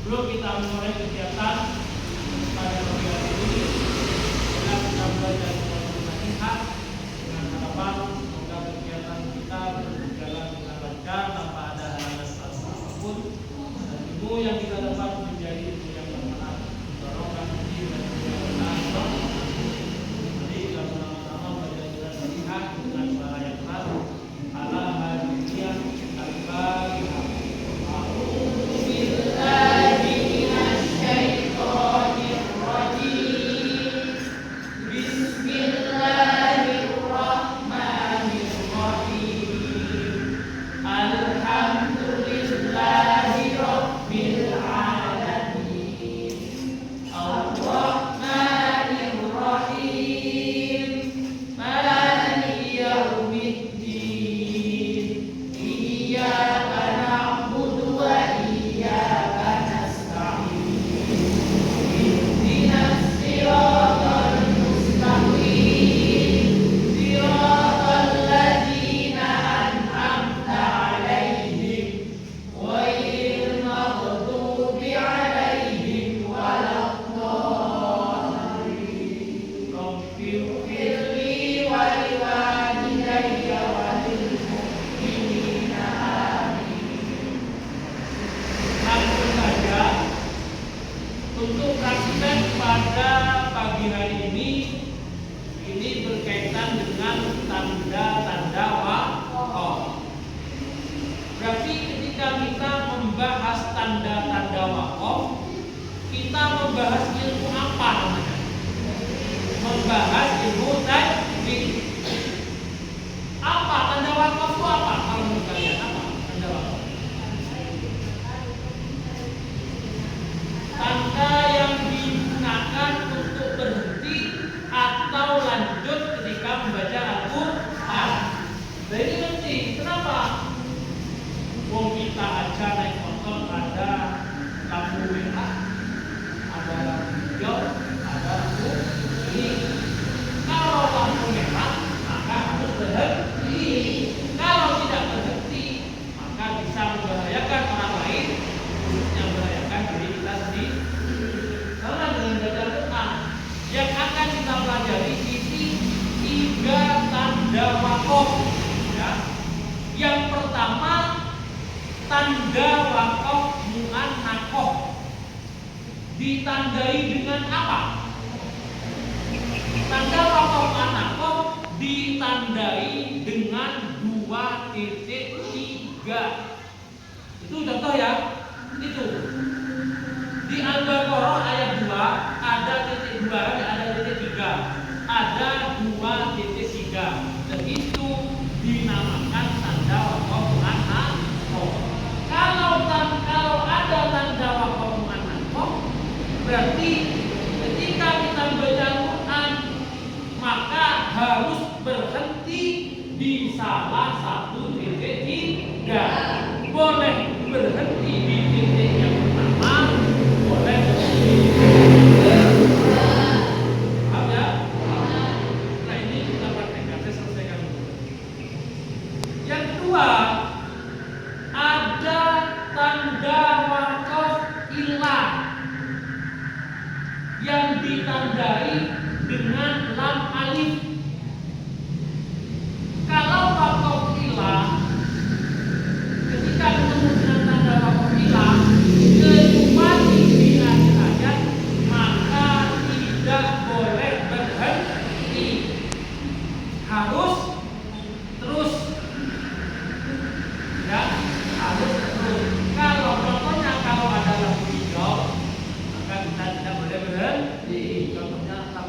Sebelum kita mulai kegiatan pada pagi hari ini, kita belajar Al-Fatihah dengan harapan semoga kegiatan kita berjalan dengan lancar tanpa ada halangan apapun, dan ilmu yang kita dapat menjadi ilmu yang bermanfaat, barokah fihi dan bermanfaat. Mari kita sama-sama belajar Al-Fatihah dengan suara yang keras. Ala hadiyah al-Fatihah. Untuk praktek pada pagi hari ini berkaitan dengan tanda-tanda waqaf. Berarti ketika kita membahas tanda-tanda waqaf, kita membahas ilmu apa namanya? Membahas ilmu tajwid. Apa tanda waqaf itu apa? Kalau menurut kalian apa tanda waqaf? Tanda yang digunakan untuk berhenti atau lanjut ketika membaca Al-Quran. Nah ini penting. Kenapa? Wong kita aja naik motor ada lampu merah, ada lampu hijau, ada lampu kuning. Kalau lampu merah maka harus berhenti. Kalau tidak berhenti maka bisa membahayakan orang lain, khususnya membahayakan diri kita sendiri. Karena dengan baca Al-Quran yang akan kita pelajari ini 3 tanda waqaf. Ya. Yang pertama tanda waqaf mu'annaqah. Ditandai dengan apa? Tanda waqaf mu'annaqah ditandai dengan 2.3. Itu contoh ya. Itu di Al-Baqarah ayat 2 ada titik 2, ada titik 3, ada 2.3, dan itu dinamakan tanda waqaf mu'annaqah. Kalau ada tanda waqaf mu'annaqah, berarti ketika kita membaca Al-Quran maka harus berhenti di salah satu titik 3. Boleh berhenti di titik yang pertama, boleh berhenti di titik yang kedua. Paham ya? Nah ini kita praktekkan, saya selesaikan dulu. Yang kedua, ada tanda waqaf ilah yang ditandai dengan lam alif. Kalau waqaf ilah, ketika ketemu dengan tanda waqaf ilah kecuali di akhir ayat, maka tidak boleh berhenti, harus terus. Ya, harus terus. Kalau contohnya kalau ada lampu hijau, maka kita tidak boleh berhenti. Contohnya lampu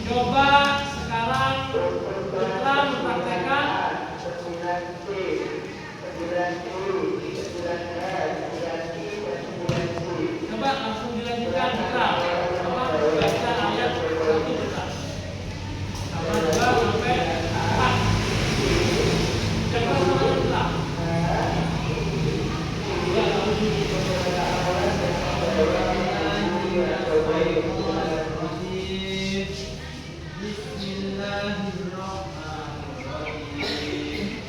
Coba sekarang kita mempraktekkan 9C, 9I, 9F, 9I, dan 9C. Coba langsung dilanjutkan kita. Apa baca ayat 1 kita. Sama 2 sampai 4. Coba sama kita. Ya, Bismillahirrahmanirrahim.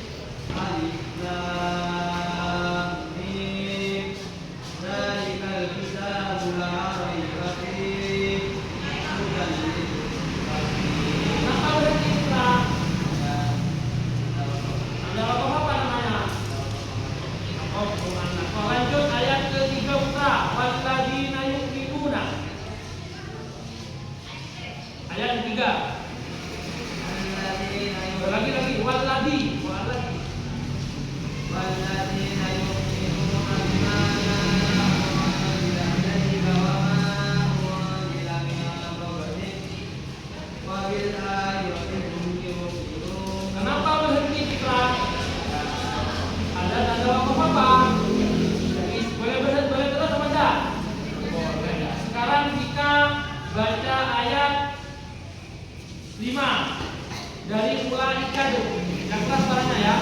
Alif Lam Mim. Dzalikal kitabu la raiba fihi hudan lil-muttaqin. kenapa berhenti kita? Ada apa namanya? Oh, bukan. Oh, lanjut ayat ketiga kita. Walladzina yu'minuna. Ayat ketiga. Lagi walladzi. Walladzina yu'minuna bima unzila ilaika wa ma unzila min qablik wa bil akhirati hum yuqinun. Kenapa berhenti kita? Ada tanda apa? Boleh terus apa enggak? Boleh. Sekarang kita baca ayat 5 dari Ulaika dulu. Yang keras suaranya ya.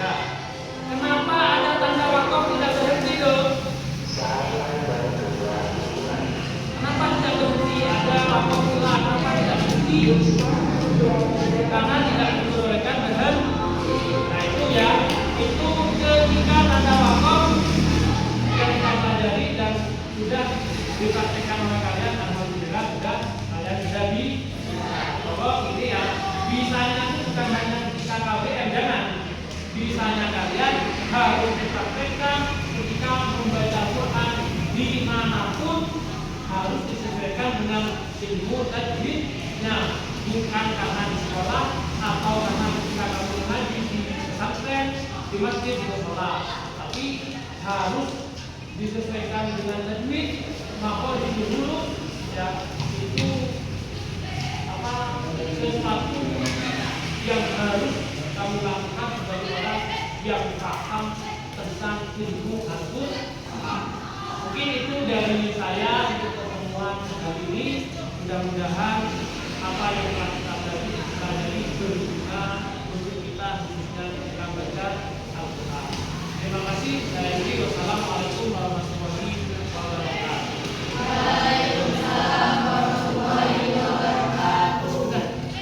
Ya. Kenapa ada tanda wakaf tidak berhenti loh? Kenapa tidak berhenti? Ada wakaf pula, kenapa tidak berhenti? Karena tidak diperbolehkan berhenti. Nah itu ya, itu ketika tanda wakaf yang kita pelajari dan sudah dipraktekkan oleh kalian, alhamdulillah kalian sudah bahwa ini ya bisanya itu bukan hanya ketika KBM, jangan. Bisanya kalian harus dipraktekkan ketika membaca Quran dimanapun, harus disesuaikan dengan ilmu tajwidnya, bukan karena di sekolah atau karena ketika kamu ngaji di pesantren, di masjid, di musola, tapi harus disesuaikan dengan tajwid. Maka itu dulu ya, itu sesuatu yang harus kamu lakukan sebagai orang yang paham tentang ilmu Al-Quran. Mungkin itu dari saya untuk pertemuan kali ini. Mudah-mudahan apa yang telah kita pelajari berguna untuk kita khususnya ketika baca Al-Quran. Terima kasih. Saya